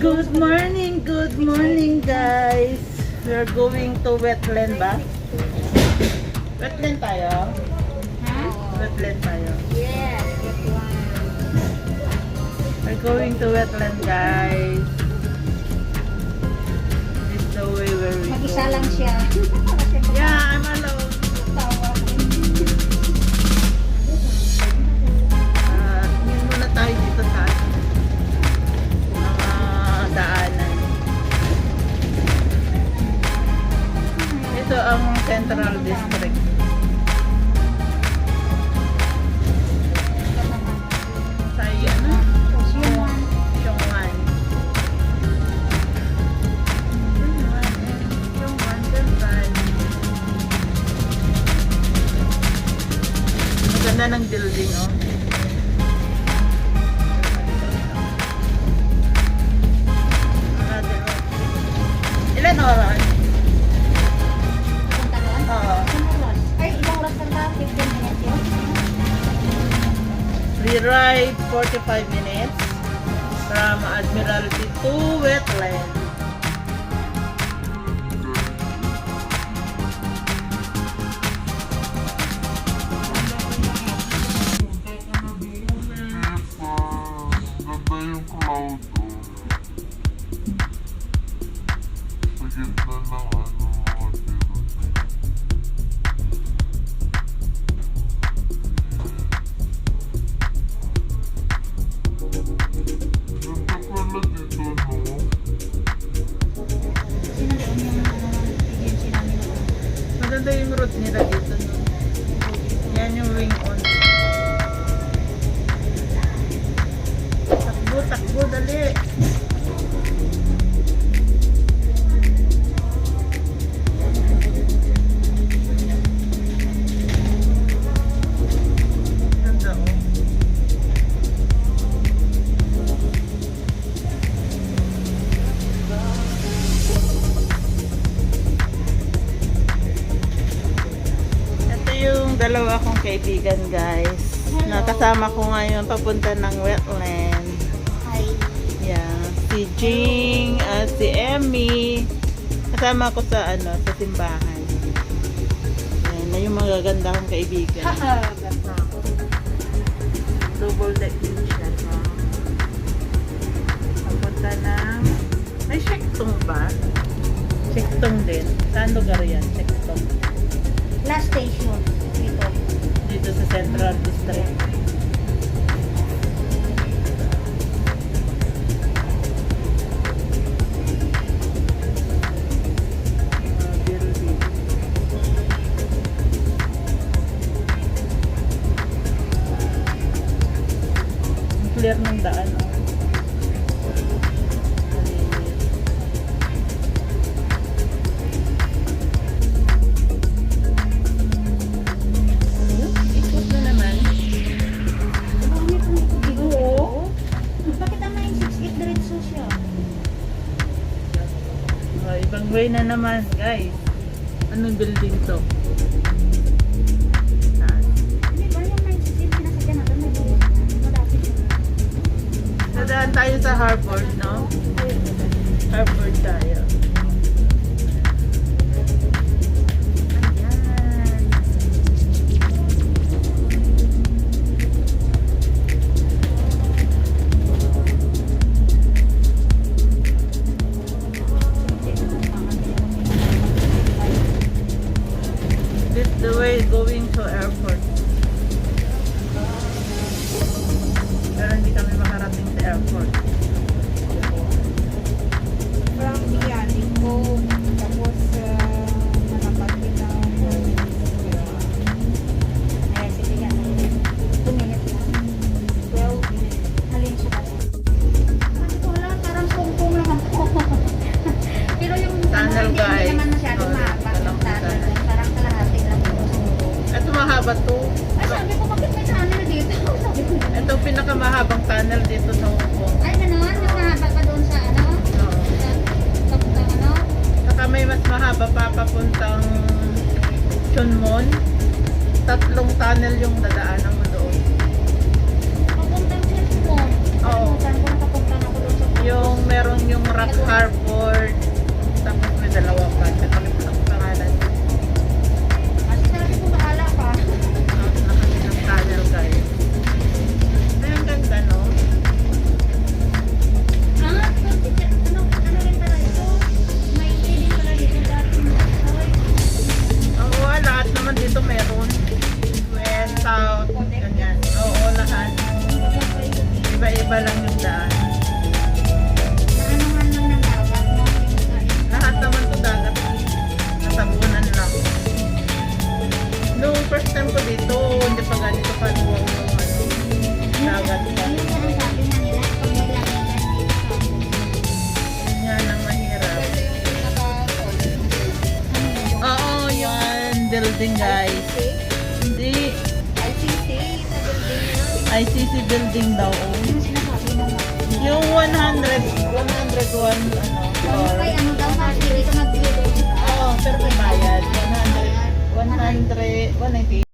Good morning guys. We're going to wetland ba? Wetland tayo? Huh? Wetland tayo. Yes, that one. We're going to wetland guys. This is the way where we Mag-isa go. lang siya. Yeah, I'm alone. Tawa. Tingin muna tayo dito sa mga daanan. Ito ang Central District. Sa ano? Siuman. Siongwan. Siongwan, Central. Maganda ng building, oh. Ilan oras? Punta doon? Oo. Isang oras. Ay, ibang oras lang ba? 15 minutes yun? We ride 45 minutes from Admiralty to Wetland. Ganda yung cloud, oh. Sa gitna ng ganda pala dito, no? Sino doon yung agency namin doon? Maganda yung route nila dito. No? Yan yung wing on. Takbo, takbo, dali. Ganda, oh. Ito yung dalawa kong kaibigan guys. Nakasama ko ngayon papunta ng wetland. Hi. Yeah, si Jing at si Emmy. Kasama ko sa sa simbahan. Yan na yung magaganda kong kaibigan. Ganda. Double deck din siya. No? Papunta ng may Shektong ba? Shektong din. Saan lugar yan? Shektong. Last station. Dito. Dito sa Central District. Building. Ang clear ng daan. Oh. Malinis. Ikot na naman. Oo. Bakit ang 968 diretso siya? Ibang way na naman, guys. Anong building to? Hindi ba yung 968 pinasakyan natin? May buhok na. Malapit yun. Nadaan tayo sa Harvard, no? Harvard tayo. Ayan. This is the way going to airport. Pero hindi kami makarating sa airport. From Dialico, tapos nalapat kita. Ayan, sige yan. 2 minutes lang. 12 minutes. Halin siya kasi. Bakit wala? Parang pungpung naman po. Pero yung Tunnel, hindi guys. naman masyadong Oh, mahaba. Yung tunnel. tunnel. Parang kalahati lang po siguro. Ito mahaba to. Ay, sabi ko, bakit may tunnel dito? Sabi ko, Ito pinakamahabang tunnel dito sa Hong Kong. ay, gano'n? Mas mahaba pa doon sa ano? Oo. Sa papuntang ano? Saka may mas mahaba pa papuntang Chunmon. 3 tunnel yung dadaanan mo doon. Papuntang Chelsea mo. Oo. Saan ko nakapunta na ako doon sa Yung meron yung Rock Harford. Tapos may dalawa pa. Nakalimutan ko pangalan. Kasi sabi ko bahala pa. Tapos nakali ng tunnel guys. Ay, ang ganda no? Ah, ano rin pala ito? May hindi pala dito dati. Ay, Oo, lahat naman dito meron. West, South, ganyan. Oo, lahat. Iba-iba lang yung daan. naanuhan lang ng dagat, no? Lahat naman to dagat. Natabunan lang. Nung first time ko dito, hindi pa ganito pa luwag yung ano, dagat pa. Yun nga ang sabi nga nila, pag may langitan dito sa Yan ang mahirap. Oo, yung building guys. Hindi, ICC, sa building na. ICC building daw. Yung sinasabi mo nga. Yung 101 ano, floor. Kay ano daw kasi dito nag-video. Oo, pero may bayad. 190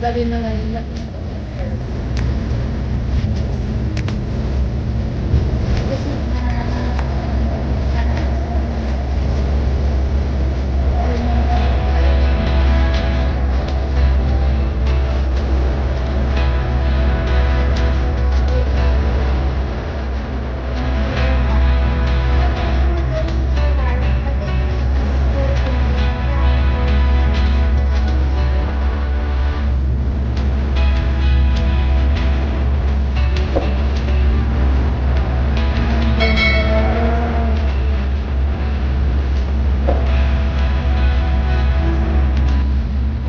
madali na lang.